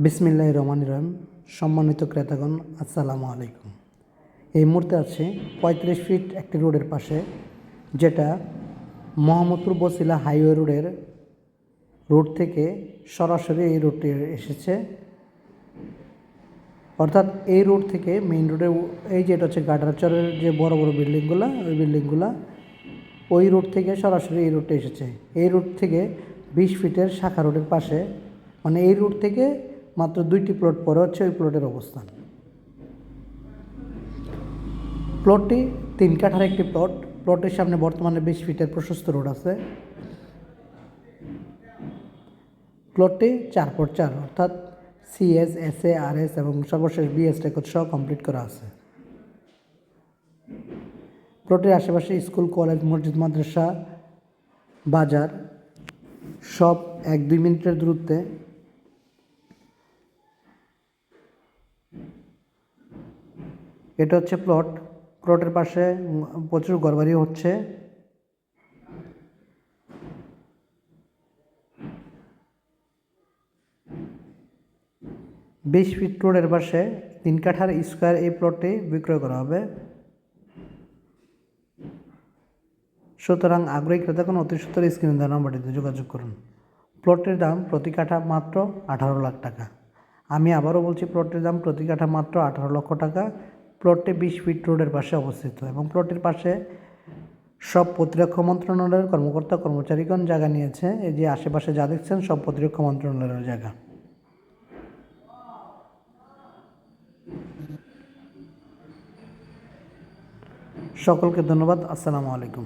বিসমিল্লাহির রহমানির রহিম। সম্মানিত ক্রেতাগণ, আসসালামু আলাইকুম। এই মুহূর্তে আছে 35 ফিট একটি রোডের পাশে, যেটা মোহাম্মদপুর বছিলা হাইওয়ে রোড থেকে সরাসরি এই রোডটি এসেছে। অর্থাৎ এই রোড থেকে মেইন রোডে এই যেটা হচ্ছে গাডারচরের যে বড় বড় বিল্ডিংগুলো, ওই বিল্ডিংগুলো ওই রোড থেকে সরাসরি এই রোডটা এসেছে। এই রোড থেকে 20 ফিটের শাখা রোডের পাশে, মানে এই রোড থেকে মাত্র 2টি প্লট পরে হচ্ছে ওই প্লটের অবস্থান। প্লটটি 3 কাঠার একটি প্লট। প্লটের সামনে বর্তমানে 20 ফিটের প্রশস্ত রোড আছে। প্লটটি 4x4, অর্থাৎ CS, SA, RS এবং সর্বশেষ BS রেকর্ড সহ কমপ্লিট করা আছে। প্লটের আশেপাশে স্কুল, কলেজ, মসজিদ, মাদ্রাসা, বাজার সব 1-2 মিনিটের দূরত্বে। এটা হচ্ছে প্লট। প্লটের পাশে প্রচুর ঘরবাড়ি হচ্ছে। বিশ ফিট রোডের পাশে 3 কাঠার স্কোয়ার এই প্লটটি বিক্রয় করা হবে। সুতরাং আগ্রহী ক্রেতাগণ অতি সত্বর স্ক্রিনে দেওয়া নাম্বারটিতে যোগাযোগ করুন। প্লটের দাম প্রতি কাঠা মাত্র 18 লাখ টাকা। আমি আবারও বলছি, প্লটের দাম প্রতি কাঠা মাত্র 18 লক্ষ টাকা। প্লটটি 20 ফিট রোডের পাশে অবস্থিত এবং প্লটের পাশে সব প্রতিরক্ষা মন্ত্রণালয়ের কর্মকর্তা কর্মচারীগণ জায়গা নিয়েছে। এই যে আশেপাশে যা দেখছেন সব প্রতিরক্ষা মন্ত্রণালয়ের জায়গা। সকলকে ধন্যবাদ। আসসালামু আলাইকুম।